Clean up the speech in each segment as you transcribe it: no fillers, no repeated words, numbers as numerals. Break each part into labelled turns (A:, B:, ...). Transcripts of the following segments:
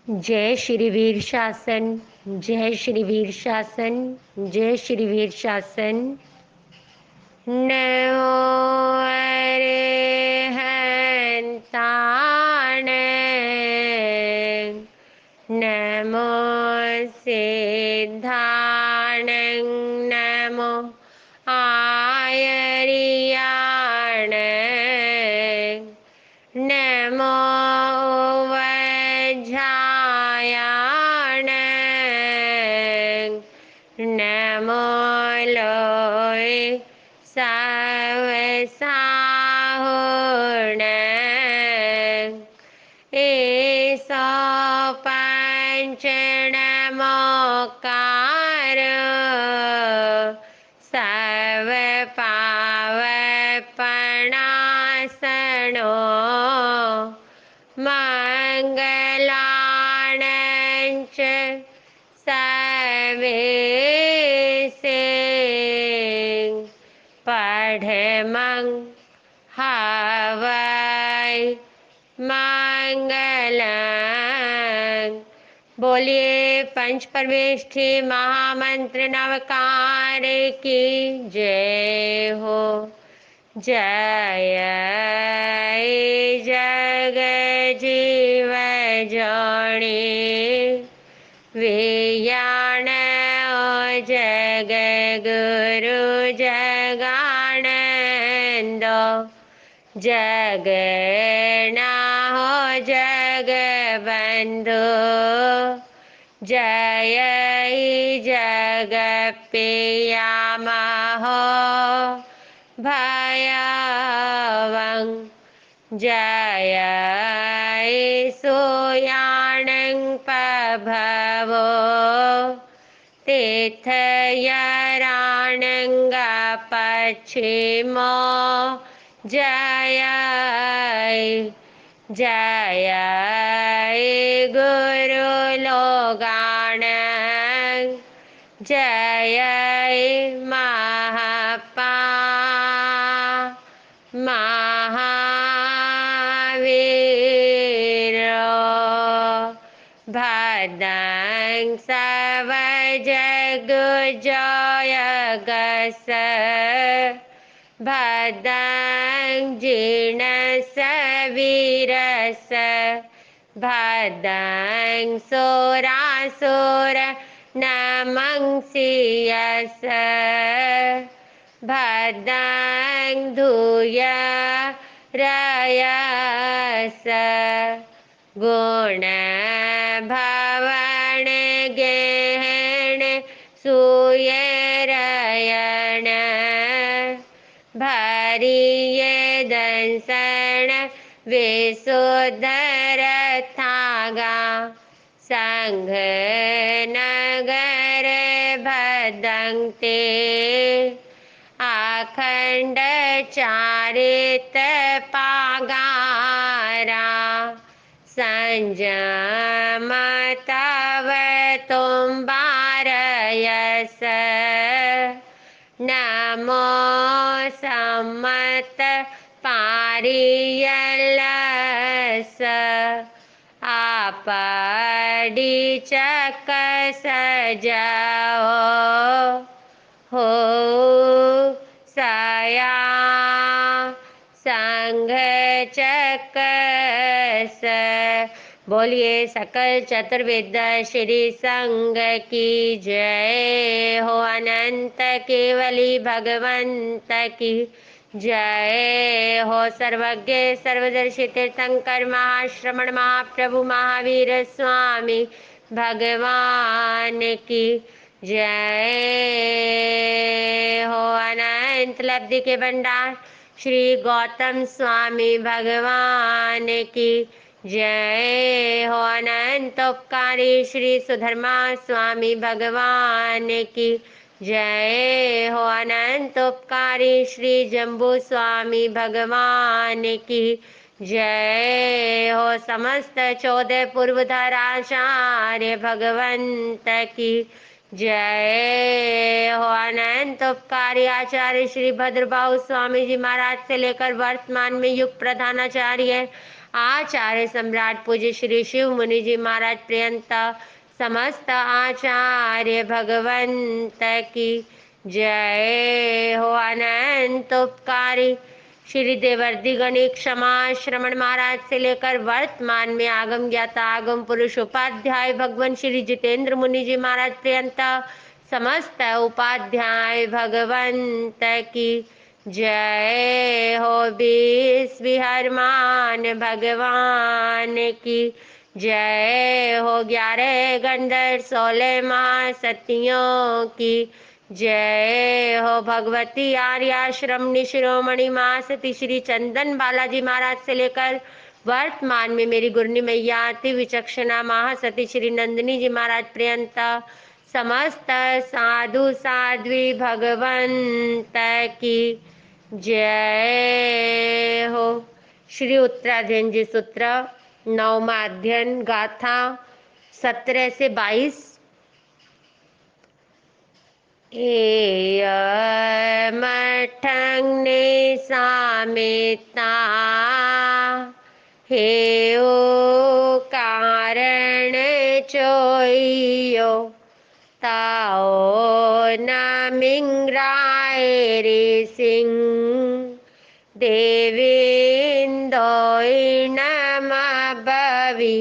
A: जय श्री वीर शासन। जय श्री वीर शासन। जय श्री वीर शासन। नमो अरहंताण। नमो सिद्धाण। नमो आयर्याण। नमो वज्रायाण। नमो लोय सवसाहुण। एसो पंच नमोकार। सर्व पावपणासनो। मंगलाणंच सर्वेसे। पढ़मं हवै मंगलम्। बोलिए पंच परमेष्ठी महामंत्र नवकार की जय हो। जय जग जीव जोणी। विज्ञान जग गुरु जगानंद। जगना हो जग बंधु। जय जग पियामा हो भयवं। जय सूयाणं प्रभवो। तीर्थयराणंग पश्चिमो। जय जय गुरु लोगाण। जय महापा महावीर। भद्रं सब जग जयगस। भद्रं जीर्णस वीरस। भद्रं सुरासुर नमंसीयस। भद्रं धूय रयस। गुण भवन गहन सुयरयण। भरिय दंसन विशुद्धर थागा। संघ नगर भदंते। अखंड चारित पागारा। संजम तव तुम्बारयस। नमो सम्मत पारियलस। आपड़ी चक सजाओ हो सया। संघ चकस। बोलिए सकल चतुर्वेद श्री संघ की जय हो। अनंत केवली भगवंत की जय हो। सर्वज्ञ सर्वदर्शी तीर्थंकर महाश्रमण महाप्रभु महावीर स्वामी भगवान की जय हो। अनंत लब्धि के भंडार श्री गौतम स्वामी भगवान की जय हो। अनंत उपकारी श्री सुधर्मा स्वामी भगवान की जय हो। अनंत उपकारी श्री जम्बू स्वामी भगवान की जय हो। समस्त 14 पूर्वधर आचार्य भगवंत की जय हो। अनंत उपकारी आचार्य श्री भद्रबाहु स्वामी जी महाराज से लेकर वर्तमान में युग प्रधानाचार्य आचार्य सम्राट पूज्य श्री शिव मुनि जी महाराज पर्यंत समस्त आचार्य भगवंत की जय हो। अनंत उपकारी श्री देवर्षि गणेश क्षमा श्रमण महाराज से लेकर वर्तमान में आगम ज्ञाता आगम पुरुष उपाध्याय भगवान श्री जितेंद्र मुनि जी महाराज पर्यंत समस्त उपाध्याय भगवंत की जय हो। विहरमान भगवान की जय हो। 11 गंधर्व 16 महासतियों की जय हो। भगवती आर्याश्रम निशिरोमणि माँ सती श्री चंदन बालाजी महाराज से लेकर वर्तमान में मेरी गुरनी मैया अति विचक्षणा महासती श्री नंदिनी जी महाराज पर्यंत समस्त साधु साध्वी भगवंत की जय हो। श्री उत्तराधीन जी सूत्र 9वां अध्ययन गाथा 17 से 22। मठंग ने सामेता हे ओ कारण चोइयो ताओ न मिंगराय रे सिंह देवेंदोय नम बवि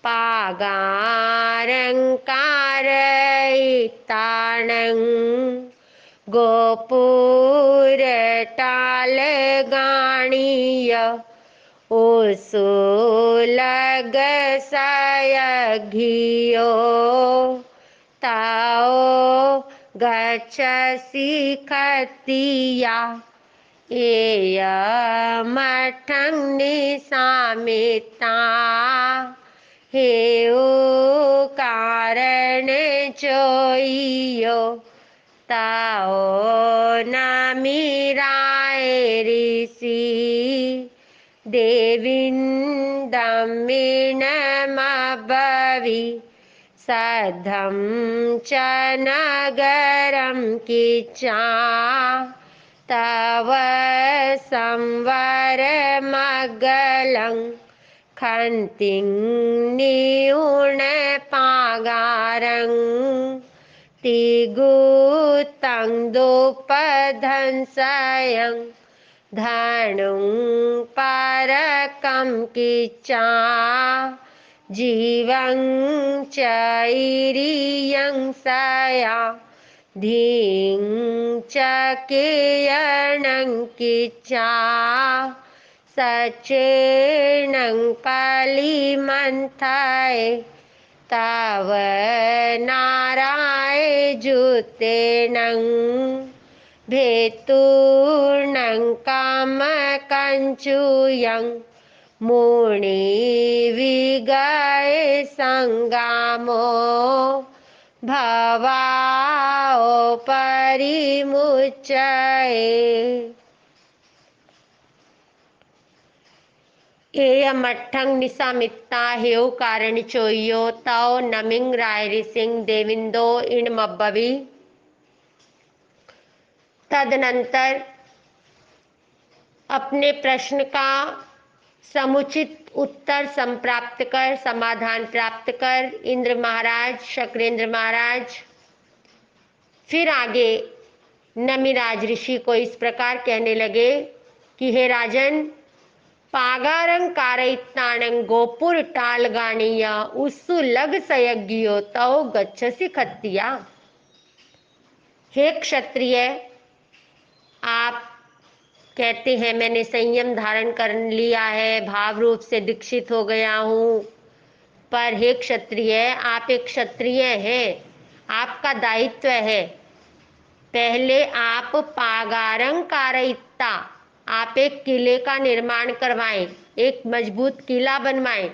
A: पागारंकारयिताणं गोपुर टालगाणीय ओसुलग सयघियो ताओ गच्छसि खतिया एय मठंग निसामेता हे ओ कारण चोइयो ताओ न मीराय ऋषि देविन्दमिनमबवि सद्धं च नगरं किच्चा तव संवरमगलं खन्तिं निउणपागारं तिगुतं दोपधंसयं धनुं परकं किच्चा जीवं च इरियं सया धीं च कियणं किच्चा सचेणं कलिमन्थय तव नाराय जुतेणं भेतूर्णं कामकञ्चूयं मुनिविगय संगामो भवाओ परिमुच्चये। एय मठंग निसामित्ता हेउ कारण चोइयो तौ नमिंग राय सिंह देविंदो इन मब्बवी। तदनंतर अपने प्रश्न का समुचित उत्तर संप्राप्त कर समाधान प्राप्त कर इंद्र महाराज शक्रेंद्र महाराज फिर आगे नमिराज ऋषि को इस प्रकार कहने लगे कि हे राजन पागारं कारयिताणं गोपुर टालगाणीय उसु लग सयज्ञियो तौ गच्छसि खत्तिया। हे क्षत्रिय आप कहते हैं मैंने संयम धारण कर लिया है, भाव रूप से दीक्षित हो गया हूँ, पर हे क्षत्रिय आप एक क्षत्रिय हैं, आपका दायित्व है पहले आप पागारं कारयिता आप एक किले का निर्माण करवाएं, एक मजबूत किला बनवाएं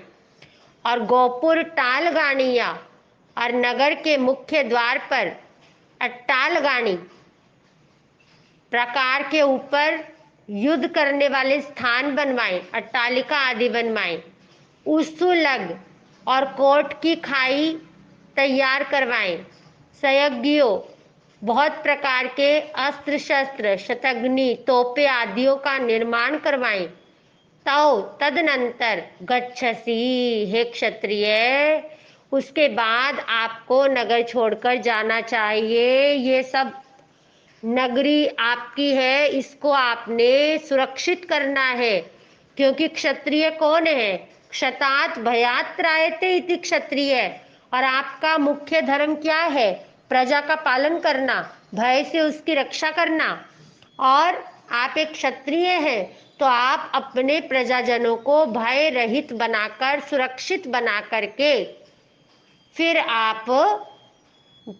A: और गोपुर टालगाणिया और नगर के मुख्य द्वार पर अट्टालगाणी प्रकार के ऊपर युद्ध करने वाले स्थान बनवाएं, अट्टालिका आदि बनवाएं, उस्तुलग और कोट की खाई तैयार करवाएं, संयज्ञियों बहुत प्रकार के अस्त्र शस्त्र शतग्नि तोपे आदियों का निर्माण करवाएं तौ तदनंतर गच्छसी, हे क्षत्रिय, उसके बाद आपको नगर छोड़कर जाना चाहिए। ये सब नगरी आपकी है, इसको आपने सुरक्षित करना है, क्योंकि क्षत्रिय कौन है? क्षतात भयात त्रायते इति क्षत्रिय। और आपका मुख्य धर्म क्या है? प्रजा का पालन करना, भय से उसकी रक्षा करना। और आप एक क्षत्रिय हैं तो आप अपने प्रजाजनों को भय रहित बनाकर, सुरक्षित बना करके फिर आप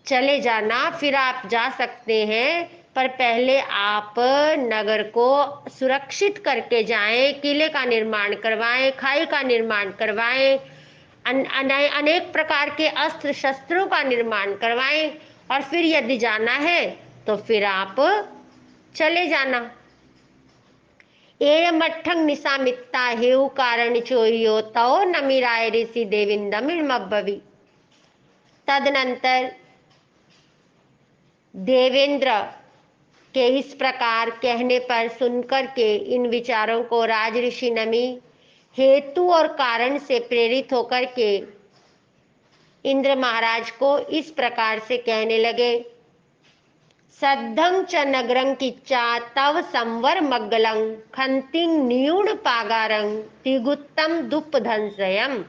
A: चले जाना। फिर आप जा सकते हैं, पर पहले आप नगर को सुरक्षित करके जाएं, किले का निर्माण करवाएं, खाई का निर्माण करवाएं, अनेक प्रकार के अस्त्र शस्त्रों का निर्माण करवाएं, और फिर यदि जाना है तो फिर आप चले जाना। एयमठंग निसामित्ता हेउ कारण चोरियो तौ नमिराय ऋषि देविंदमिर्मब्बवी। तदनंतर देवेंद्र के इस प्रकार कहने पर सुनकर के इन विचारों को राजऋषि नमि हेतु और कारण से प्रेरित होकर के इंद्र महाराज को इस प्रकार से कहने लगे। सद्धं च नगरं किच्चा तव संवर मग्गलं खंतिं न्यूण पागारं तिगुत्तम दुपधंसयम।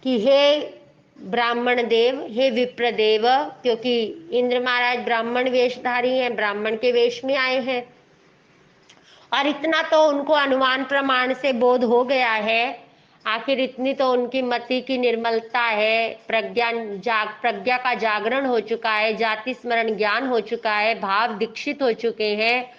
A: कि हे ब्राह्मण देव, हे विप्रदेव, क्योंकि इंद्र महाराज ब्राह्मण वेशधारी हैं, ब्राह्मण के वेश में आए हैं, और इतना तो उनको अनुमान प्रमाण से बोध हो गया है। आखिर इतनी तो उनकी मति की निर्मलता है, प्रज्ञा का जागरण हो चुका है, जाति स्मरण ज्ञान हो चुका है, भाव दीक्षित हो चुके हैं।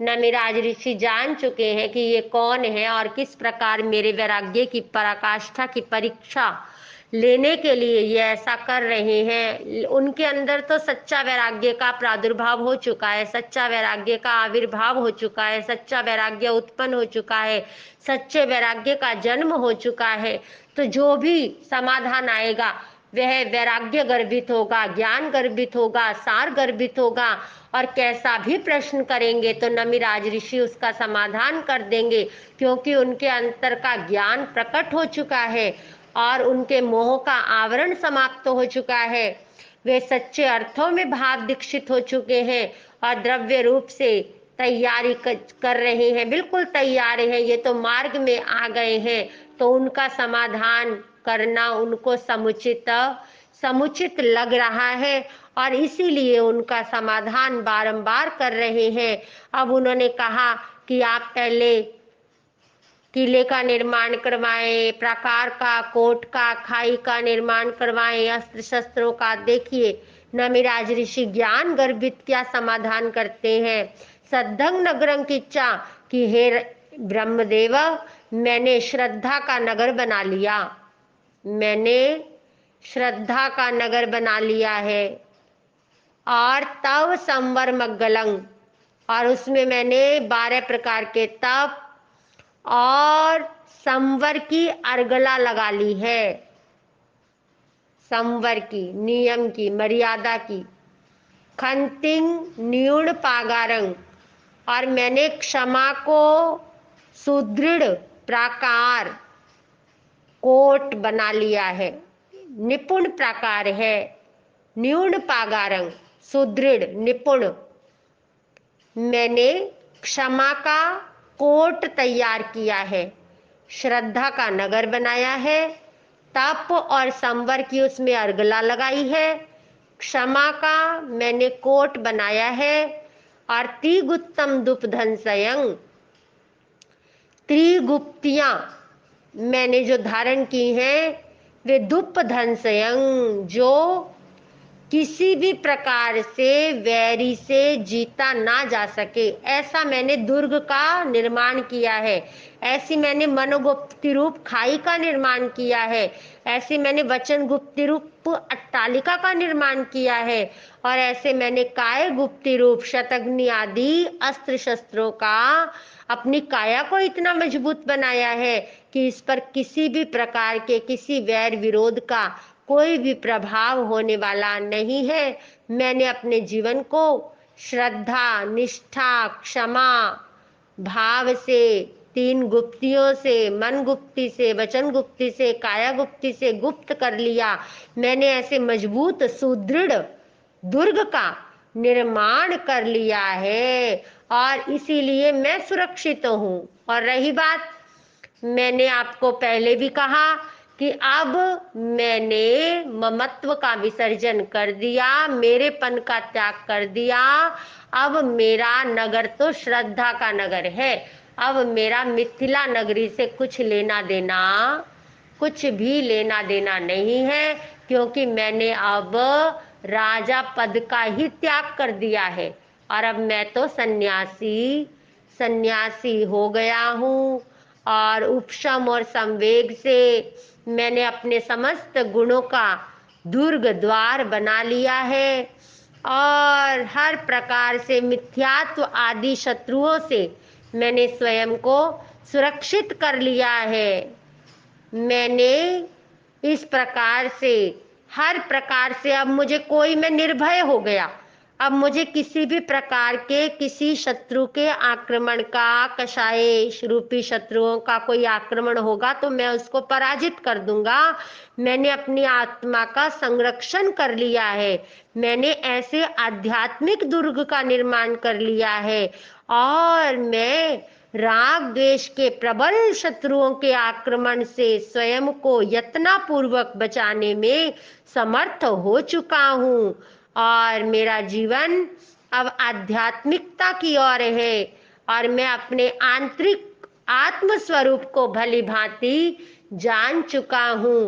A: नमिराज ऋषि जान चुके हैं कि ये कौन है और किस प्रकार मेरे वैराग्य की पराकाष्ठा की परीक्षा लेने के लिए ये ऐसा कर रहे हैं। उनके अंदर तो सच्चा वैराग्य का प्रादुर्भाव हो चुका है, सच्चा वैराग्य का आविर्भाव हो चुका है, सच्चा वैराग्य उत्पन्न हो चुका है, सच्चे वैराग्य का जन्म हो चुका है। तो जो भी समाधान आएगा वह वैराग्य गर्भित होगा, ज्ञान गर्भित होगा, सार गर्भित होगा, और कैसा भी प्रश्न करेंगे तो नमिराज ऋषि उसका समाधान कर देंगे, क्योंकि उनके अंतर का ज्ञान प्रकट हो चुका है और उनके मोह का आवरण समाप्त हो चुका है। वे सच्चे अर्थों में भाव दीक्षित हो चुके हैं और द्रव्य रूप से तैयारी कर रहे हैं, बिल्कुल तैयार हैं, ये तो मार्ग में आ गए हैं। तो उनका समाधान करना उनको समुचित लग रहा है, और इसीलिए उनका समाधान बारंबार कर रहे हैं। अब उन्होंने कहा कि आप पहले किले का निर्माण करवाएं, प्राकार का, कोट का, खाई का निर्माण करवाएं, अस्त्र शस्त्रों का। देखिए नमिराज ऋषि ज्ञान गर्भित क्या समाधान करते हैं। सद्धंग नगरं किच्चा, कि हे ब्रह्मदेव, मैंने श्रद्धा का नगर बना लिया, मैंने श्रद्धा का नगर बना लिया है। और तव संवर मग्गलंग, और उसमें मैंने 12 प्रकार के तप और संवर की अर्गला लगा ली है, संवर की, नियम की, मर्यादा की। खंतिंग न्यूण पागारंग, और मैंने क्षमा को सुदृढ़ प्राकार कोट बना लिया है, निपुण प्रकार है। न्यूण पागारंग, सुदृढ़ निपुण। मैंने क्षमा का कोट तैयार किया है, श्रद्धा का नगर बनाया है, तप और संवर की उसमें अर्गला लगाई है, क्षमा का मैंने कोट बनाया है, और त्रिगुप्तम दुपधंसयं, त्रिगुप्तियां मैंने जो धारण की हैं वे दुपधंसयं, जो किसी भी प्रकार से वैरी से जीता ना जा सके, ऐसा मैंने दुर्ग का निर्माण किया है। ऐसी मैंने मनोगुप्ति रूप खाई का निर्माण किया है, ऐसी मैंने वचन गुप्ति रूप अट्टालिका का निर्माण किया है, और ऐसे मैंने काय गुप्ति रूप शतग्नि आदि अस्त्र शस्त्रों का अपनी काया को इतना मजबूत बनाया है कि इस पर किसी भी प्रकार के किसी वैर विरोध का कोई भी प्रभाव होने वाला नहीं है। मैंने अपने जीवन को श्रद्धा, निष्ठा, क्षमा भाव से 3 गुप्तियों से, मन गुप्ती से, वचन गुप्ती से, काया गुप्ती से गुप्त कर लिया। मैंने ऐसे मजबूत सुदृढ़ दुर्ग का निर्माण कर लिया है और इसीलिए मैं सुरक्षित हूँ। और रही बात, मैंने आपको पहले भी कहा कि अब मैंने ममत्व का विसर्जन कर दिया, मेरेपन का त्याग कर दिया। अब मेरा नगर तो श्रद्धा का नगर है। अब मेरा मिथिला नगरी से कुछ लेना देना, कुछ भी लेना देना नहीं है, क्योंकि मैंने अब राजा पद का ही त्याग कर दिया है और अब मैं तो सन्यासी हो गया हूँ। और उपशम और संवेग से मैंने अपने समस्त गुणों का दुर्ग द्वार बना लिया है और हर प्रकार से मिथ्यात्व आदि शत्रुओं से मैंने स्वयं को सुरक्षित कर लिया है। मैंने इस प्रकार से, हर प्रकार से अब मुझे कोई, मैं निर्भय हो गया। अब मुझे किसी भी प्रकार के किसी शत्रु के आक्रमण का, कषाय रूपी शत्रुओं का कोई आक्रमण होगा तो मैं उसको पराजित कर दूंगा। मैंने अपनी आत्मा का संरक्षण कर लिया है। मैंने ऐसे आध्यात्मिक दुर्ग का निर्माण कर लिया है और मैं राग द्वेष के प्रबल शत्रुओं के आक्रमण से स्वयं को यत्नपूर्वक बचाने में समर्थ हो चुका हूँ और मेरा जीवन अब आध्यात्मिकता की ओर है और मैं अपने आंतरिक आत्म स्वरूप को भली भांति जान चुका हूँ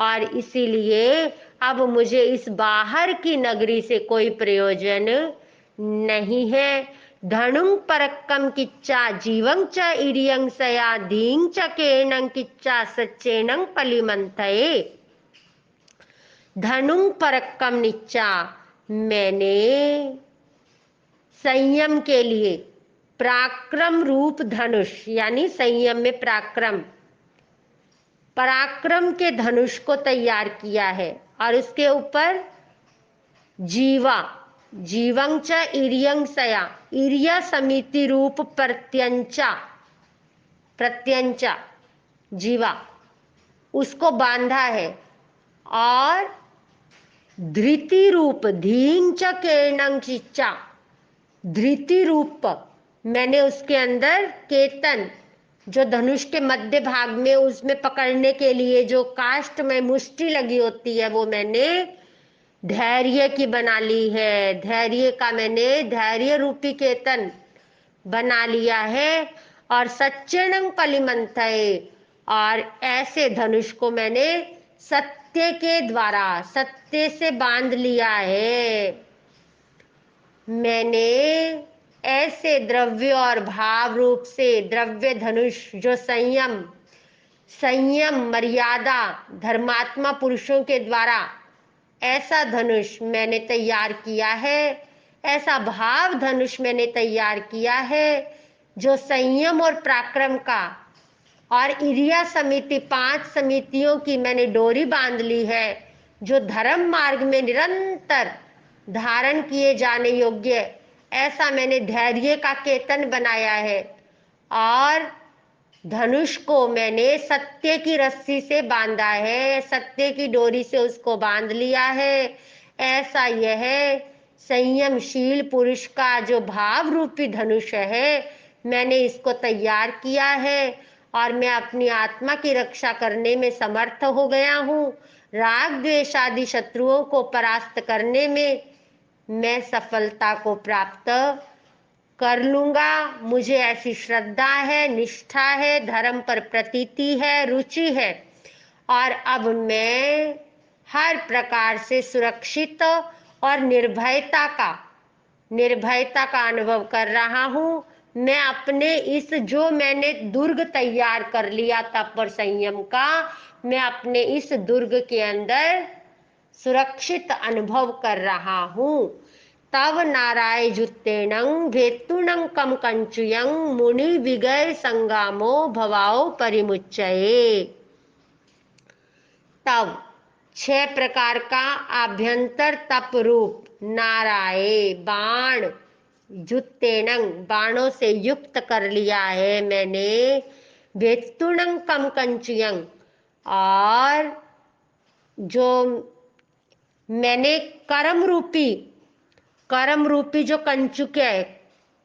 A: और इसीलिए अब मुझे इस बाहर की नगरी से कोई प्रयोजन नहीं है। धनुं परक्कम किच्चा जीवं च इरियं सया धीं च केणं किच्चा सच्चेनं पलिमंथये। धनुं परक्कम निच्चा, मैंने संयम के लिए पराक्रम रूप धनुष, यानी संयम में पराक्रम, पराक्रम के धनुष को तैयार किया है और उसके ऊपर जीवा, जीवं च इरियं सया, इरिया समिति रूप प्रत्यंचा, प्रत्यंचा जीवा, उसको बांधा है और धृति रूप धीं च केणं चिच्चा, धृति रूप मैंने उसके अंदर केतन, जो धनुष के मध्य भाग में उसमें पकड़ने के लिए जो काष्ठ में मुष्टि लगी होती है, वो मैंने धैर्य की बना ली है। धैर्य का मैंने धैर्य रूपी केतन बना लिया है और सच्चेनं पलिमंथये, और ऐसे धनुष को मैंने सत्य के द्वारा, सत्य से बांध लिया है। मैंने ऐसे द्रव्य और भाव रूप से द्रव्य धनुष, जो संयम, संयम मर्यादा धर्मात्मा पुरुषों के द्वारा ऐसा धनुष मैंने तैयार किया है, ऐसा भाव धनुष मैंने तैयार किया है जो संयम और पराक्रम का, और इरिया समिति 5 समितियों की मैंने डोरी बांध ली है, जो धर्म मार्ग में निरंतर धारण किए जाने योग्य ऐसा मैंने धैर्य का केतन बनाया है और धनुष को मैंने सत्य की रस्सी से बांधा है, सत्य की डोरी से उसको बांध लिया है। ऐसा यह संयमशील पुरुष का जो भाव रूपी धनुष है, मैंने इसको तैयार किया है और मैं अपनी आत्मा की रक्षा करने में समर्थ हो गया हूँ। राग द्वेष आदि शत्रुओं को परास्त करने में मैं सफलता को प्राप्त कर लूंगा। मुझे ऐसी श्रद्धा है, निष्ठा है, धर्म पर प्रतीति है, रुचि है और अब मैं हर प्रकार से सुरक्षित और निर्भयता का अनुभव कर रहा हूँ। मैं अपने इस, जो मैंने दुर्ग तैयार कर लिया तप और संयम का, मैं अपने इस दुर्ग के अंदर सुरक्षित अनुभव कर रहा हूँ। तव नाराय जुत्तेनं भेत्तुनं कम कंचुयं मुनि विगय संगामो भवाओ परिमुच्चये। तब 6 प्रकार का आभ्यंतर तप रूप नाराय, बाण, युक्तेन बाणों से युक्त कर लिया है मैंने। वेत्तुणं कम कंचुयं, और जो मैंने कर्म रूपी जो कंचुक है,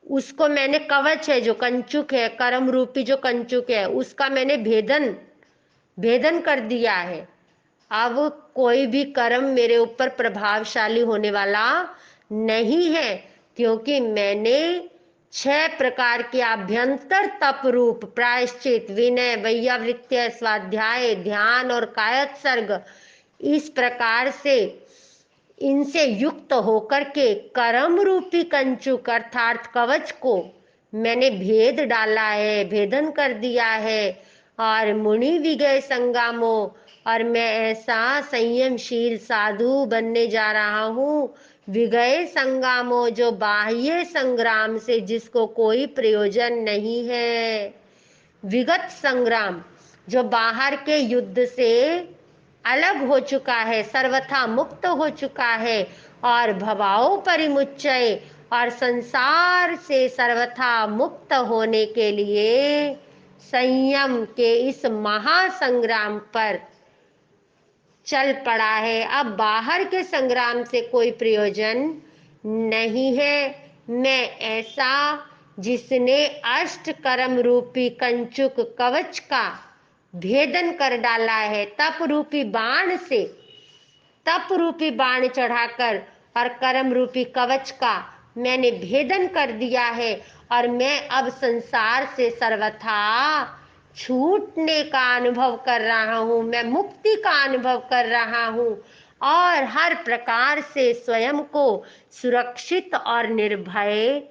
A: उसको मैंने, कवच है जो कंचुक है, कर्म रूपी जो कंचुक है, उसका मैंने भेदन भेदन कर दिया है। अब कोई भी कर्म मेरे ऊपर प्रभावशाली होने वाला नहीं है, क्योंकि मैंने 6 प्रकार के आभ्यंतर तप रूप प्रायश्चित, विनय, वैयावृत्य, स्वाध्याय, ध्यान और कायोत्सर्ग, इस प्रकार से इनसे युक्त होकर के कर्म रूपी कंचुक अर्थात कवच को मैंने भेद डाला है, भेदन कर दिया है। और मुनि विगय संगामो, और मैं ऐसा संयमशील साधु बनने जा रहा हूँ। विगय संगामो, जो बाह्य संग्राम से जिसको कोई प्रयोजन नहीं है। विगत संग्राम, जो बाहर के युद्ध से अलग हो चुका है, सर्वथा मुक्त हो चुका है। और भवाओ परिमुच्चय, और संसार से सर्वथा मुक्त होने के लिए संयम के इस महासंग्राम पर चल पड़ा है। अब बाहर के संग्राम से कोई प्रयोजन नहीं है। मैं ऐसा जिसने अष्ट कर्म रूपी कंचुक कवच का भेदन कर डाला है, तप रूपी बाण चढ़ाकर, और कर्म रूपी कवच का मैंने भेदन कर दिया है। और मैं अब संसार से सर्वथा छूटने का अनुभव कर रहा हूँ, मैं मुक्ति का अनुभव कर रहा हूँ, और हर प्रकार से स्वयं को सुरक्षित और निर्भय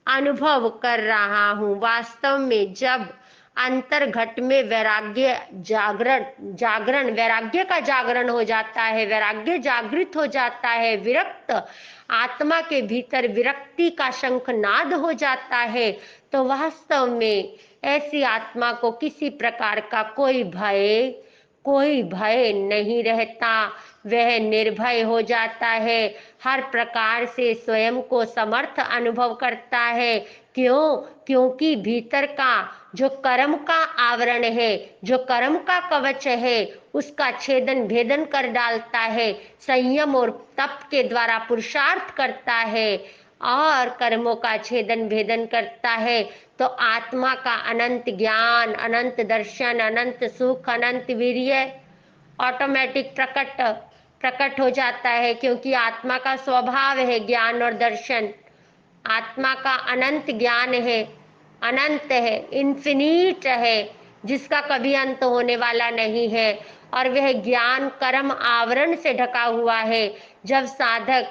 A: अनुभव कर रहा हूँ। वास्तव में जब अंतर्घट में वैराग्य का जागरण हो जाता है, वैराग्य जागृत हो जाता है, विरक्त आत्मा के भीतर विरक्ति का शंखनाद हो जाता है, तो वास्तव में ऐसी आत्मा को किसी प्रकार का कोई भय नहीं रहता। वह निर्भय हो जाता है, हर प्रकार से स्वयं को समर्थ अनुभव करता है। क्योंकि भीतर का जो कर्म का आवरण है, जो कर्म का कवच है, उसका छेदन भेदन कर डालता है, संयम और तप के द्वारा पुरुषार्थ करता है और कर्मों का छेदन भेदन करता है। तो आत्मा का अनंत ज्ञान, अनंत दर्शन, अनंत सुख, अनंत वीर्य ऑटोमेटिक प्रकट हो जाता है, क्योंकि आत्मा का स्वभाव है ज्ञान और दर्शन। आत्मा का अनंत ज्ञान है, अनंत है, इन्फिनिट है, जिसका कभी अंत होने वाला नहीं है। और वह ज्ञान कर्म आवरण से ढका हुआ है। जब साधक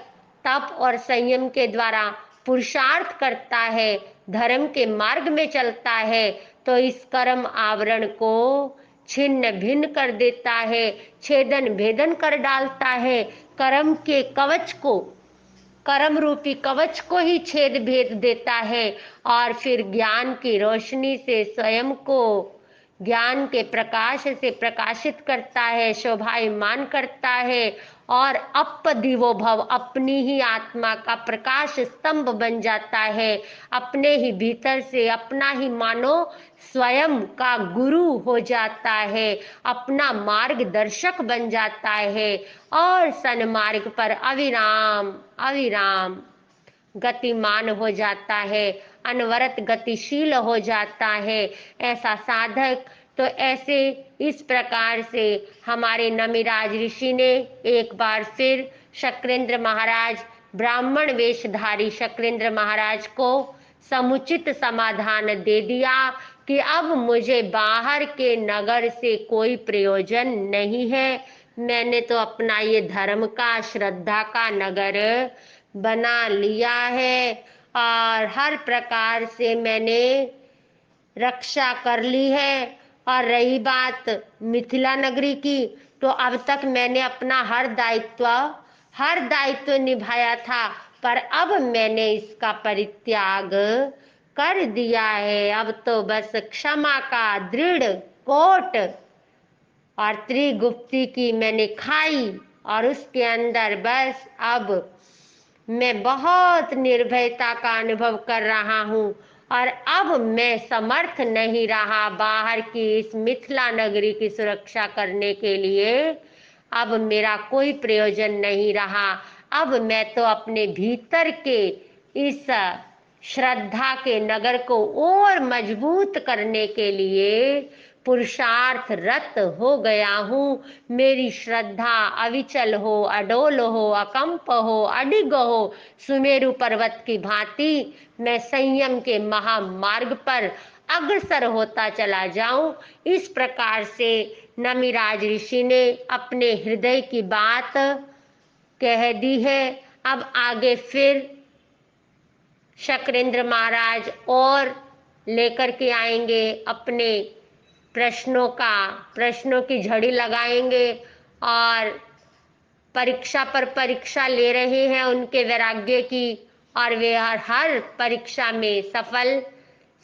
A: तप और संयम के द्वारा पुरुषार्थ करता है, धर्म के मार्ग में चलता है, तो इस कर्म आवरण को छिन्न भिन्न कर देता है, छेदन भेदन कर डालता है, कर्म रूपी कवच को ही छेद भेद देता है, और फिर ज्ञान की रोशनी से स्वयं को ज्ञान के प्रकाश से प्रकाशित करता है, शोभायमान करता है, और अपदिवो भव, अपनी ही आत्मा का प्रकाश स्तंभ बन जाता है। अपने ही भीतर से अपना ही मानो स्वयं का गुरु हो जाता है, अपना मार्गदर्शक बन जाता है, और सन्मार्ग पर अविराम गतिमान हो जाता है, अनवरत गतिशील हो जाता है ऐसा साधक। तो ऐसे इस प्रकार से हमारे नमिराज ऋषि ने एक बार फिर शक्रेंद्र महाराज, ब्राह्मण वेशधारी शक्रेंद्र महाराज को समुचित समाधान दे दिया कि अब मुझे बाहर के नगर से कोई प्रयोजन नहीं है। मैंने तो अपना ये धर्म का, श्रद्धा का नगर बना लिया है, और हर प्रकार से मैंने रक्षा कर ली है। और रही बात मिथिला नगरी की, तो अब तक मैंने अपना हर दायित्व निभाया था, पर अब मैंने इसका परित्याग कर दिया है। अब तो बस क्षमा का दृढ़ कोट और त्रिगुप्ती की मैंने खाई, और उसके अंदर बस अब मैं बहुत निर्भयता का अनुभव कर रहा हूँ और अब मैं समर्थ नहीं रहा बाहर की इस मिथिला नगरी की सुरक्षा करने के लिए। अब मेरा कोई प्रयोजन नहीं रहा। अब मैं तो अपने भीतर के इस श्रद्धा के नगर को और मजबूत करने के लिए पुरुषार्थ रत हो गया हूँ। मेरी श्रद्धा अविचल हो, अडोल हो, अकंप हो, अडिग हो, सुमेरु पर्वत की भांति मैं संयम के महामार्ग पर अग्रसर होता चला जाऊं। इस प्रकार से नमिराज ऋषि ने अपने हृदय की बात कह दी है। अब आगे फिर शक्रेंद्र महाराज और लेकर के आएंगे अपने प्रश्नों की झड़ी लगाएंगे और परीक्षा पर परीक्षा ले रहे हैं उनके वैराग्य की, और वे हर परीक्षा में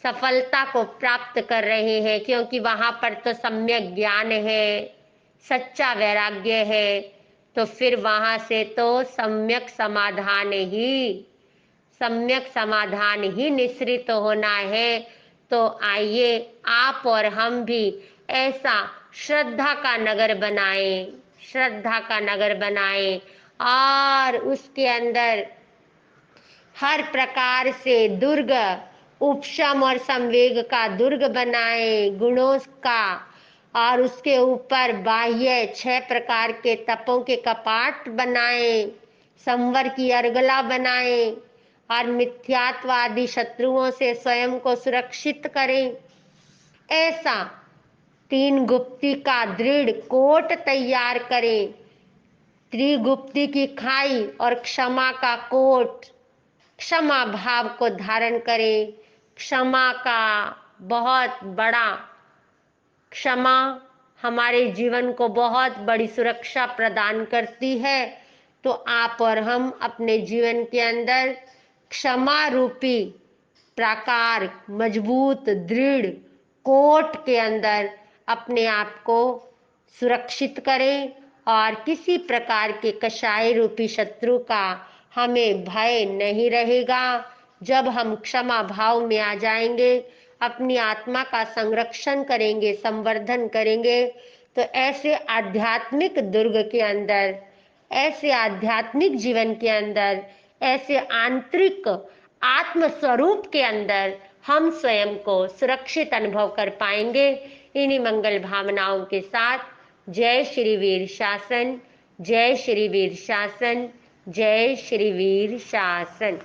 A: सफलता को प्राप्त कर रहे हैं, क्योंकि वहां पर तो सम्यक ज्ञान है, सच्चा वैराग्य है। तो फिर वहां से तो सम्यक समाधान ही निश्रित होना है। तो आइए आप और हम भी ऐसा श्रद्धा का नगर बनाएं और उसके अंदर हर प्रकार से दुर्ग, उपशम और संवेग का दुर्ग बनाएं, गुणों का, और उसके ऊपर बाह्य 6 प्रकार के तपों के कपाट बनाएं, संवर की अर्गला बनाएं और मिथ्यात्वादी शत्रुओं से स्वयं को सुरक्षित करें। ऐसा 3 गुप्ती का दृढ़ कोट तैयार करें, त्रिगुप्ती की खाई और क्षमा का कोट। क्षमा भाव को धारण करें। क्षमा का बहुत बड़ा क्षमा हमारे जीवन को बहुत बड़ी सुरक्षा प्रदान करती है। तो आप और हम अपने जीवन के अंदर क्षमा रूपी प्राकार, मजबूत दृढ़ कोट के अंदर अपने आप को सुरक्षित करें और किसी प्रकार के कषाय रूपी शत्रु का हमें भय नहीं रहेगा। जब हम क्षमा भाव में आ जाएंगे, अपनी आत्मा का संरक्षण करेंगे, संवर्धन करेंगे, तो ऐसे आध्यात्मिक दुर्ग के अंदर, ऐसे आध्यात्मिक जीवन के अंदर, ऐसे आंतरिक आत्म स्वरूप के अंदर हम स्वयं को सुरक्षित अनुभव कर पाएंगे। इन्हीं मंगल भावनाओं के साथ जय श्री वीर शासन, जय श्री वीर शासन, जय श्री वीर शासन।